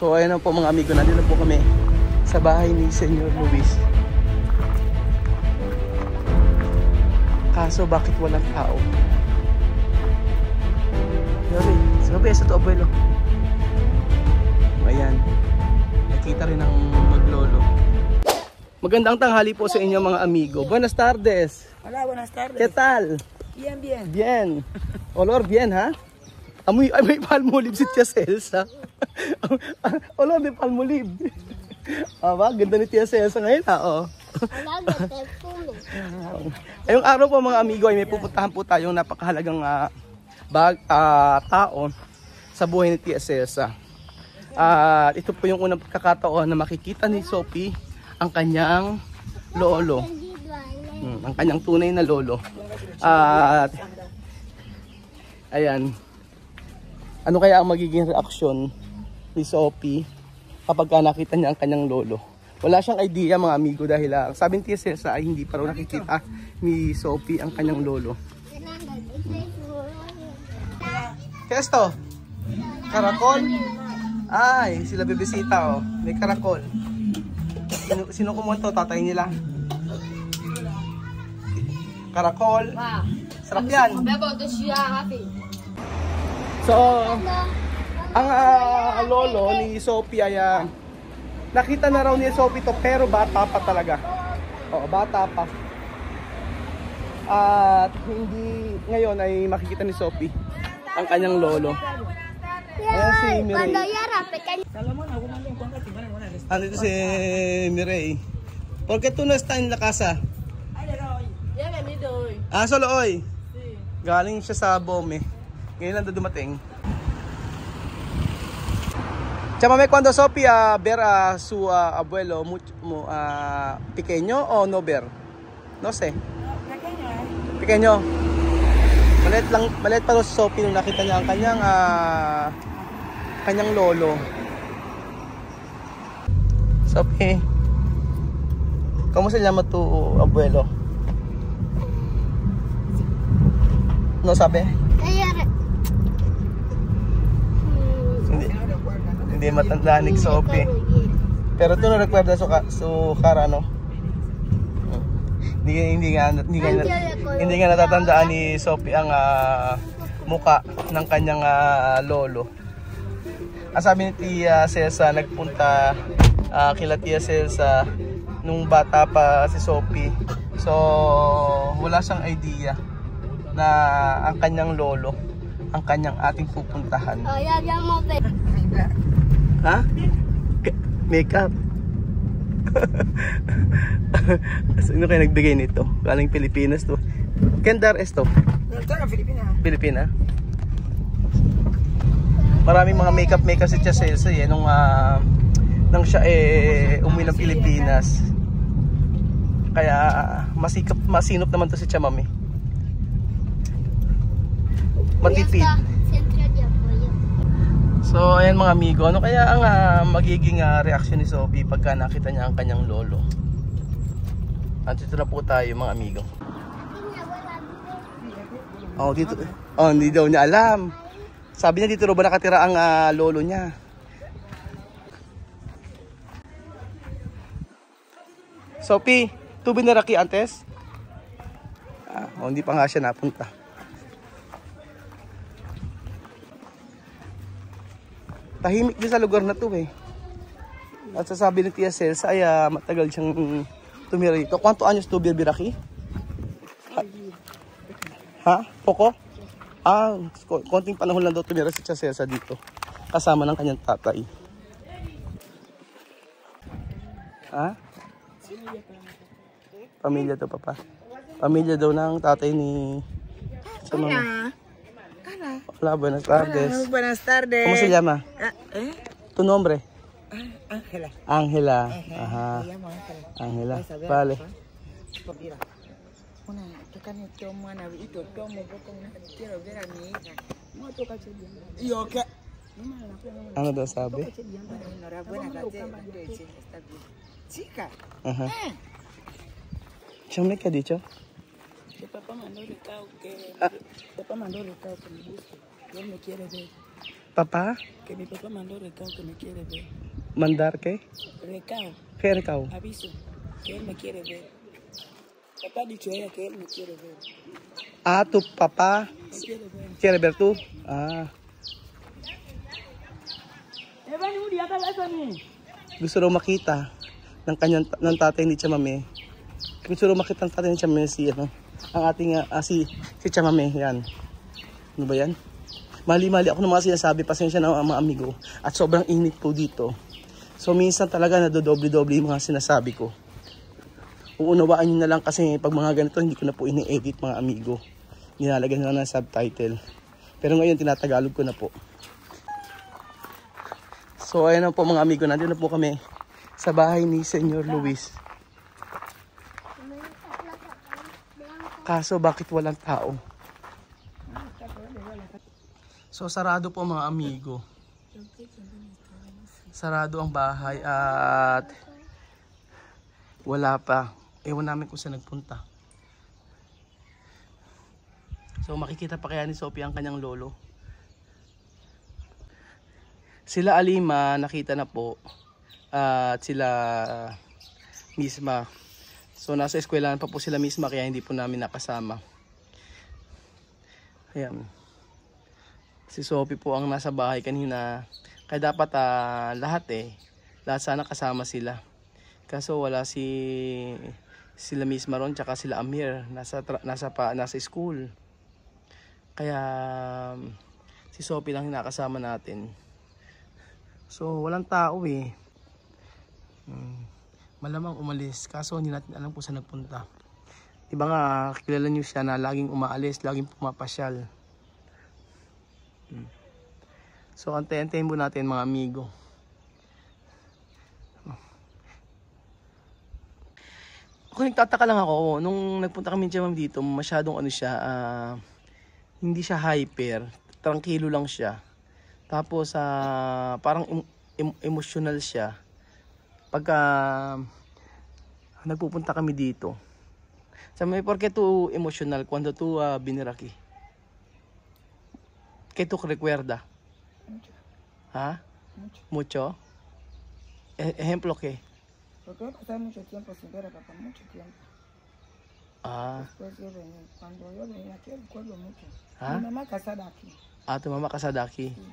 So ayun na po mga amigo, nandito na po kami sa bahay ni Senyor Luis. Kaso bakit walang tao? Sabi sa to abuelo. Ayan, nakita rin ang maglolo. Magandang tanghali po sa inyo mga amigo. Buenas tardes. Hola, buenas tardes. ¿Qué tal? Bien, bien. Bien. Olor bien, ha? Amoy, may palmolive si Tia Celsa. Olor de palmolive. Aba, ganda ni Tia Celsa ngayon, ha? Oh. Ngayong araw po mga amigo ay may pupuntahan po tayong napakahalagang tao sa buhay ni Tia Celsa. At ito po yung unang pagkakataon na makikita ni Sophie ang kanyang lolo. Ang kanyang tunay na lolo. At ayan. Ano kaya ang magiging reaksyon ni Sophie kapag nakita niya ang kanyang lolo? Wala siyang idea mga amigo dahil sabi ni Tia Celsa ay hindi pa raw nakikita ni Sophie ang kanyang lolo. ¿Qué es esto? Karakol? Ay, sila bibisita oh. May karakol. Sino kumuha to? Tatay nila. Karakol. Sarap yan. So, ang lolo ni Sophie ay nakita na raw ni Sophie to pero bata pa talaga. Oo, bata pa. At hindi ngayon ay makikita ni Sophie ang kanyang lolo. Ayan si Mireille. Andito si Mireille. ¿Por qué tú no estás en la casa? Solo hoy? Galing siya sa Bome. Ngayon lang dumating. Chámame cuando Sophie ver a su abuelo pequeño o no ver? No sé. Pequeño. Maliit pa rin si Sophie nung nakita niya ang kanyang lolo. Sophie, ¿cómo se llama tu abuelo? No sabe? Hindi matandaan ni Sophie. Pero tú no recuerdas su cara, no? Hindi nga natatandaan ni Sophie ang muka ng kanyang lolo. Ang sabi ni Tia Celsa, nagpunta kila Tia Celsa nung bata pa si Sophie. So wala siyang idea na ang kanyang lolo ang kanyang ating pupuntahan. Ha? Makeup. Sino kayo nagbigay nito? Galing Pilipinas to. Kendar esto? Pilipina. Maraming mga makeup si Tia Celsa nung siya umuwi ng Pilipinas. Kaya masinop naman to si Tia Mami. Matipid. So ayan mga amigo, ano kaya ang magiging reaksyon ni Sophie pagka nakita niya ang kanyang lolo? Andito na po tayo mga amigo. Dito. Hindi daw niya alam. Sabi niya dito raw ba nakatira ang lolo niya. Sophie, tu viniste aquí antes? Hindi pa nga siya napunta. Tahimik din sa lugar na to eh. At sasabi ni Tia Celsa ay matagal siyang tumira dito. ¿Cuántos años tú vivir aquí? Ha? Poco? Konting panahon lang daw tumira si Tia Celsa dito. Kasama ng kanyang tatay. Ha? Pamilya to papa. Pamilya daw ng tatay ni sa mga. Hola, buenas tardes. Buenas tardes. ¿Cómo se llama? ¿Tu nombre? Ángela. Ángela. Ajá. Ángela. Vale. Ano daw sabi? Ajá. ¿Chame qué ha dicho? Papá mandó recado que me gusta. Él me quiere ver. Papá? Que mi papá mandó recado que me quiere ver. Mandar kay? Recado, Kay ikaw? aviso, que él me quiere ver. Papá ha dicho a ella que él me quiere ver. Ah, tu papa? Me quiere ver. Quiere ver tu? Ah. Gusto raw makita ng tatay ni Chamame. Gusto raw makita ng tatay ni Chamame si ano, ang ating si Chamame, yan. Ano ba yan? Mali-mali ako ng mga sinasabi, pasensya na mga amigo. At sobrang init po dito. So minsan talaga nadodoble-doble yung mga sinasabi ko. Uunawaan nyo na lang kasi pag mga ganito hindi ko na po ini-edit mga amigo. Nilalagyan na lang ng subtitle. Pero ngayon tinatagalog ko na po. So ayan na po mga amigo, nandito na po kami sa bahay ni Senyor Luis. Kaso bakit walang tao? So sarado po mga amigo. Sarado ang bahay at wala pa. Ewan namin kung saan nagpunta. So makikita pa kaya ni Sophie ang kanyang lolo. Sila Alima nakita na po at sila Misma. So nasa eskwelahan pa po sila Misma kaya hindi po namin nakasama. Ayan. Si Sophie po ang nasa bahay kanina. Kaya dapat lahat sana kasama sila. Kaso wala sila Misma ron tsaka sila Amir nasa school. Kaya si Sophie lang nakasama natin. So walang tao Malamang umalis kaso hindi natin alam kung saan nagpunta. Diba nga kilala niyo siya na laging umaalis, laging pumapasyal. So antayin-antayin po natin mga amigo. Kung nagtataka lang ako, nung nagpunta kami dito, masyadong hindi siya hyper, tranquilo lang siya. Tapos parang emotional siya. Pagka nagpupunta kami dito. Sabi, ¿por qué tú emotional cuando tú venir aquí? ¿Qué tú recuerda? Mucho. ¿Ah? Mucho. ¿Mucho? ¿Ejemplo qué? Porque voy a pasar mucho tiempo sin ver a papá, mucho tiempo. Después yo venía, cuando yo venía aquí recuerdo mucho. Mi mamá casada aquí. Tu mamá casada aquí. Sí.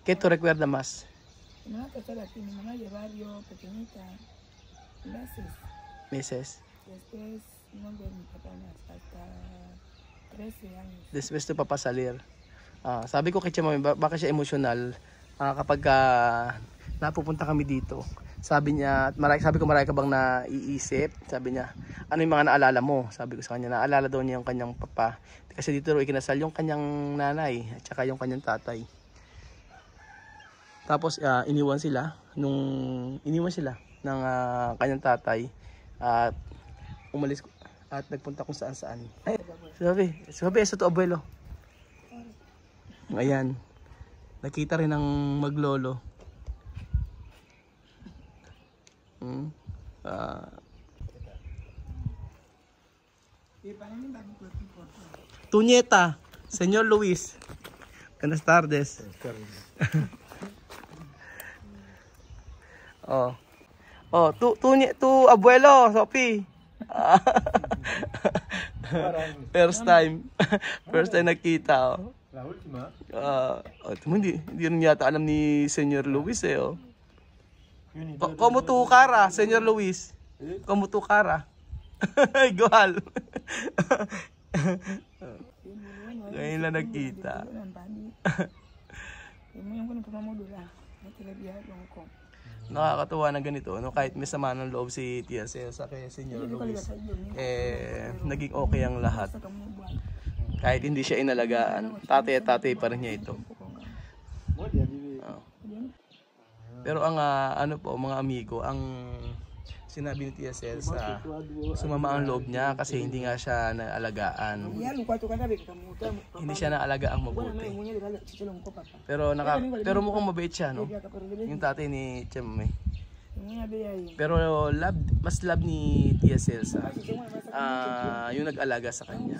¿Qué tú recuerdas más? Mi mamá casada aquí, mi mamá de barrio, pequeñita, Meses. Después no veo mi papá hasta 13 años. Después tu papa salir. Sabi ko kay Chamami, baka siya emotional kapag napupunta kami dito. Sabi niya, sabi ko marami ka bang naiisip? Sabi niya, ano yung mga naalala mo? Sabi ko sa kanya, naalala daw niya yung kanyang papa. Kasi dito rin ikinasal yung kanyang nanay at saka yung kanyang tatay. Tapos iniwan sila ng kanyang tatay at umalis at nagpunta kung saan saan. Sabi, sa to abuelo. Ayan. Nakita rin ng maglolo. Tu nieta, Señor Luis. Buenas tardes. Tu abuelo, Sophie. First time nakita. La última. Hindi rin yata alam ni Señor Luis Como tu cara, Señor Luis? Como tu cara? Igual. Ngayon lang nagkita. Nakakatuwa na ganito, no? Kahit may sama ng loob si Tia Cesa kay Senyor Luis, naging okay ang lahat. Kahit hindi siya inalagaan, tatay at tatay pa rin niya ito. Pero ang mga amigo, ang sinabi ni Tia Cesa, sumama ang loob niya kasi hindi nga siya naalagaan. Hindi siya naalagaan mabuti. Pero mukhang mabait siya, no? Yung tatay ni Chamame. Pero mas love ni Tia Celsa yung nag-alaga sa kanya.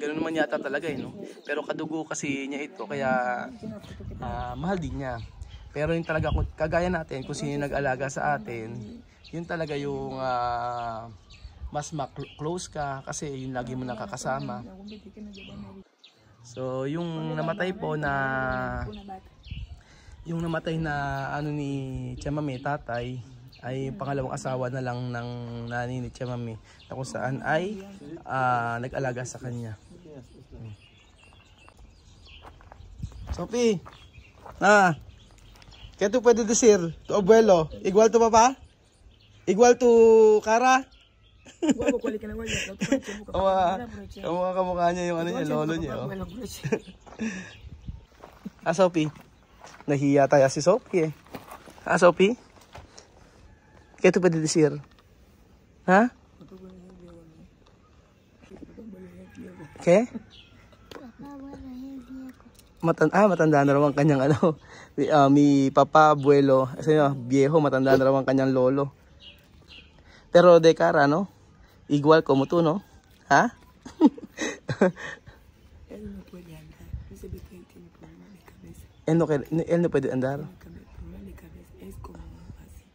Ganoon naman yata talaga no. Pero kadugo kasi niya ito kaya mahal din niya. Pero yung talaga kagaya natin kung sino yung nag-alaga sa atin, yun talaga yung mas close ka kasi yun lagi mo nakakasama. So yung namatay po na ano ni Chamame, tatay, ay pangalawang asawa na lang ng nanay ni Chamame na kung saan ay nag-alaga sa kanya. Sophie, kaya ito pwede desir to abuelo, igual to papa? Igual to Kara? Kamukha niya yung ano niya, lolo niya. Sophie, nahiya tayo si Sophie Sophie? Kaya ito pwede desir? Ha? Okay? Matanda na raw ang kanyang ano. Mi papa, abuelo, viejo, matanda na raw ang kanyang lolo. Pero de cara, no? Igual como tú, no? ¿Ah? Él no puede andar. Dice que él tiene problema de cabeza. Él no puede andar. Problema de cabeza. Es como así.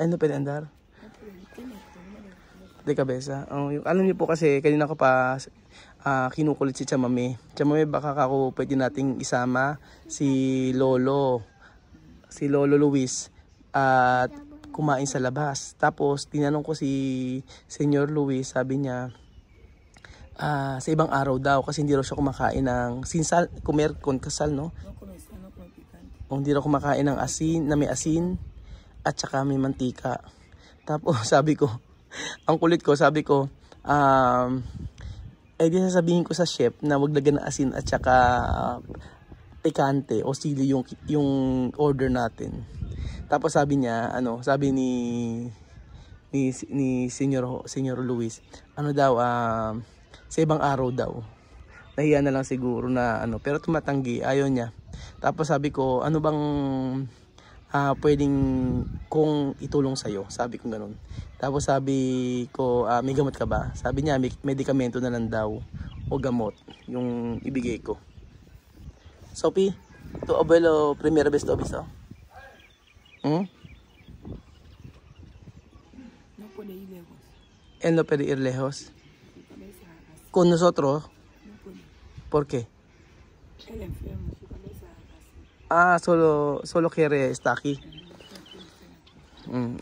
Él no puede andar. De cabeza. Alam niyo po kasi kanina ko pa kinukulit si Chamame. Chamame, baka ako pwede nating isama si Lolo Luis at kumain sa labas. Tapos tinanong ko si Senyor Luis, sabi niya sa ibang araw daw kasi hindi raw siya kumakain ng sinsal, comer con kasal, no? Hindi raw kumakain ng asin, na may asin at saka may mantika. Tapos sabi ko, ang kulit ko, sabi ko, di sasabihin ko sa chef na wag lagyan ng asin at saka pikante o sili yung order natin. Tapos sabi niya, sabi ni Senyor Luis, daw, sa ibang araw daw. Nahiya na lang siguro na pero tumatanggi, ayaw niya. Tapos sabi ko, ano bang pwedeng kong itulong sa'yo? Sabi ko ganun. Tapos sabi ko, may gamot ka ba? Sabi niya, may medikamento na lang daw o gamot yung ibigay ko. Sophie, to abuelo primera vez to aviso? No puede ir lejos. Él no puede ir lejos. Con nosotros. No puede. ¿Por qué? Él enfermo, su cabeza así. Solo quiere estar aquí.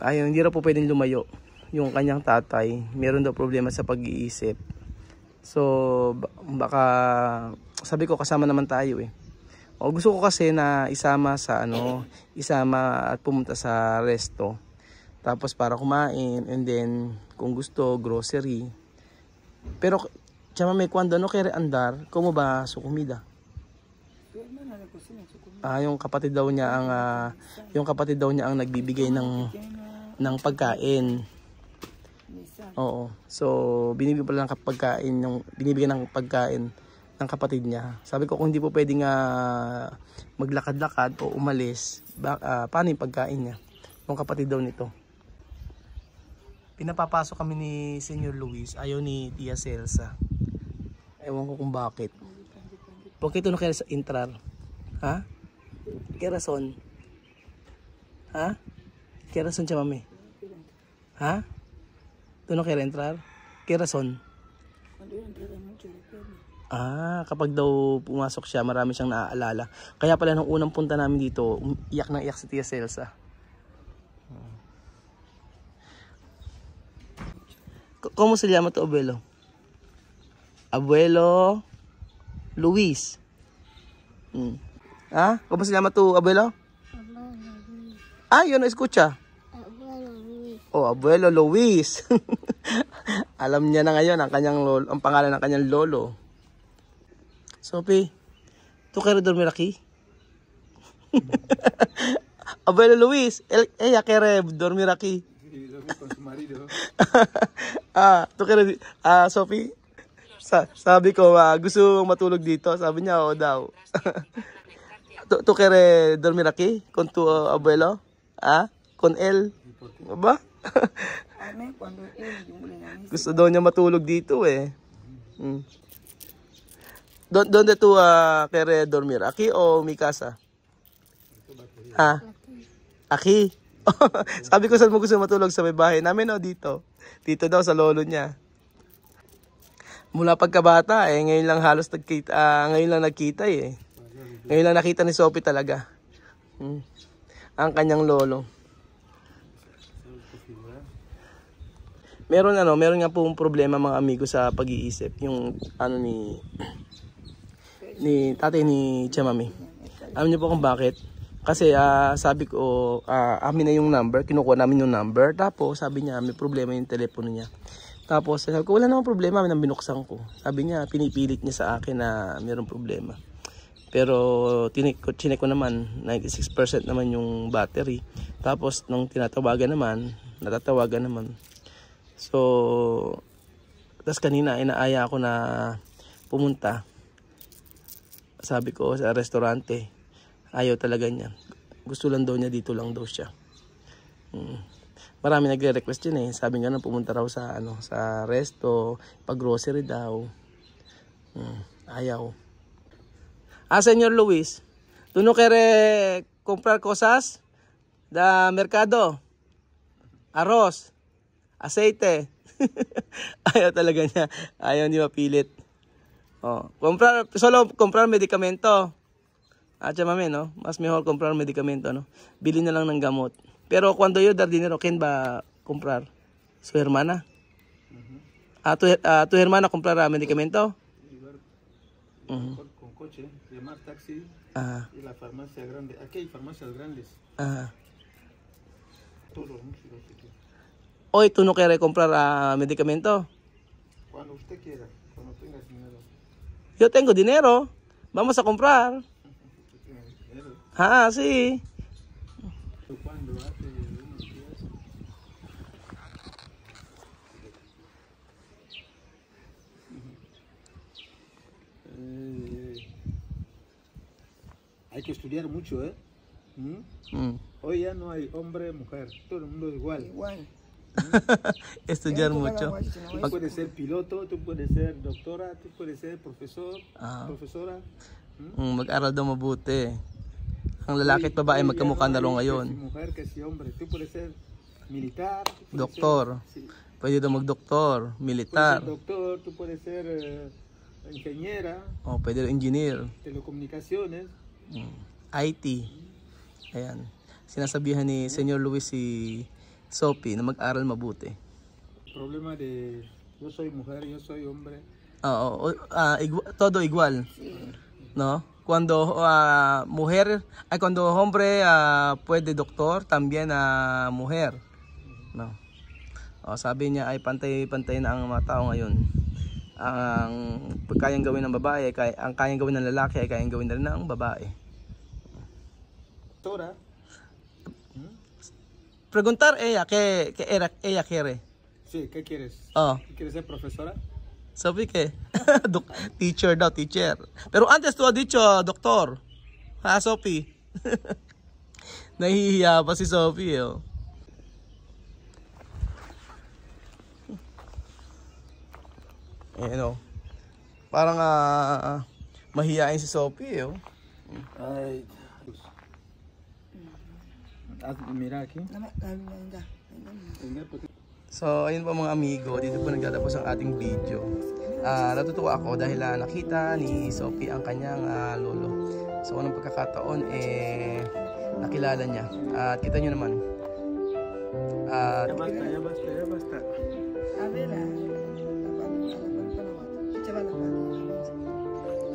Ayun, hindi raw po pwedeng lumayo yung kanyang tatay. Meron daw problema sa pag-iisip. So baka sabi ko kasama naman tayo eh. Gusto ko kasi na isama at pumunta sa resto. Tapos para kumain and then kung gusto grocery. Pero Chamame, cuando no quiere andar, ¿cómo va su comida? Yung kapatid daw niya ang nagbibigay ng pagkain. Oo. So binibigyan ng pagkain ng kapatid niya. Sabi ko kung hindi po pwedeng maglakad-lakad o umalis, paano yung pagkain niya? Yung kapatid daw nito. Pinapapasok kami ni Senyor Luis, ayaw ni Tia Celsa. Ewan ko kung bakit. ¿Por qué tú no quieres entrar? ¿Ha? ¿Qué razón? ¿Ha? ¿Qué razón, Chamame? ¿Ha? ¿Tú no quieres entrar? ¿Qué razón? Kapag daw pumasok siya, marami siyang naaalala. Kaya pala nung unang punta namin dito, iyak na iyak si Tia Celsa. ¿Cómo se llama tu abuelo? Abuelo Luis. ¿Cómo se llama tu abuelo? Yo no escucha. Abuelo Luis. Abuelo Luis. Alam niya na ngayon ang pangalan ng kanyang lolo. Sophie, ¿tú quieres dormir aquí? Abuelo Luis, ella quiere dormir aquí. Y dormir con su marido. ¿Tú quieres, Sophie? Sabi ko, gusto matulog dito. Sabi niya, daw. ¿Tú quieres dormir aquí con tu abuelo? Con L. Aba? Ame, cuando él, yung muli na misa. Gusto daw niya matulog dito eh. ¿Dónde tú quieres dormir? ¿Aquí o mi casa? Ha? Aquí? Sabi ko saan mo gusto matulog, sa may bahay namin o dito? Dito daw sa lolo niya. Mula pagkabata eh, ngayon lang halos nagkita, ngayon lang nagkita eh. Ngayon lang nakita ni Sophie talaga. Ang kanyang lolo. Meron nga pong problema mga amigo sa pag-iisip. Yung ano ni tatay ni Chamami. Alam niyo po kung bakit? Kasi sabi ko, amin na yung number, kinukuha namin yung number. Tapos sabi niya, may problema yung telepono niya. Tapos sabi ko, wala namang problema, amin ang binuksan ko. Sabi niya, pinipilit niya sa akin na mayroong problema. Pero chinek ko naman, 96% naman yung battery. Tapos nung tinatawagan naman, natatawagan naman. So, tas kanina inaaya ako na pumunta. Sabi ko sa restaurante, ayaw talaga niya. Gusto lang daw niya, dito lang daw siya. Marami nagre-request yun eh. Sabi nga na pumunta raw sa sa resto, pag-grocery daw. Ayaw. Señor Luis, ¿tú no quieres comprar cosas da mercado? Arroz, aceite. Ayaw talaga niya. Ayaw hindi mapilit. Solo comprar medicamento. Chamame, no? Mas mejor comprar medicamento, no? Bili na lang ng gamot. Pero cuando yo dar dinero, ¿quién va a comprar? ¿Su hermana? ¿Tu hermana comprará medicamento? Con coche, llamar taxi y la farmacia grande. Aquí hay farmacias grandes. Todo mucho. Hoy, ¿tú no quieres comprar medicamento? Cuando usted quiera, cuando tengas dinero. Yo tengo dinero. Vamos a comprar. Sí. Cuando hace unos días. Hay que estudiar mucho, ¿eh? Hoy ya no hay hombre, mujer, todo el mundo es igual. Igual. Estudiar mucho. Tú puedes ser piloto, tú puedes ser doctora, tú puedes ser profesor, profesora. Mag-aral daw mabuti. Ang lalaki at babae magkamukha na rin ngayon. Mujer que si hombre, tú puedes ser militar, doktor. Pwede daw mag-doktor, militar. Doctor, tú puedes ser ingeniera. Pwede rin engineer. Telecomunicaciones. IT. Ayan. Sinasabihan ni Senyor Luis si Sophie na mag-aral mabuti. Problema de yo soy mujer, yo soy hombre. Todo igual. ¿No? Cuando cuando hombre puede doctor, también mujer. No. Sabi niya ay pantay-pantay na ang mga tao ngayon. Ang kayang gawin ng babae, ang kayang gawin ng lalaki ay kayang gawin na rin ng babae. Tora. Preguntar ella, ¿qué ella quiere? Sí, ¿qué quieres? ¿Quieres ser profesora? Sabi que, teacher daw, teacher. Pero antes tu ha dicho, doktor. Sophie? Nahihiya pa si Sophie, Parang mahihain si Sophie, Ay. Mira aquí. So, ayun po mga amigo, dito po nagtatapos ang ating video. Natutuwa ako dahil nakita ni Sophie ang kanyang lolo. So, unang pagkakataon, nakilala niya. At kita nyo naman. Ya basta.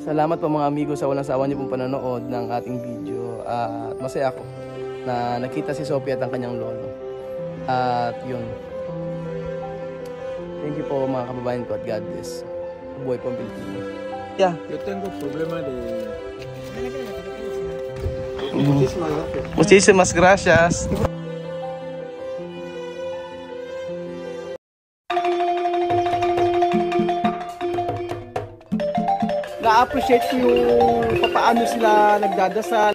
Salamat po mga amigo sa walang sawa niyo pong panonood ng ating video. At masaya ako na nakita si Sophie at ang kanyang lolo. At yun. Thank you po mga kababayan ko at God bless. Buhay po ang Pilipino. Yeah. Yo tengo problema de... Muchísimas gracias. Na-appreciate ko yung paano sila nagdadasal.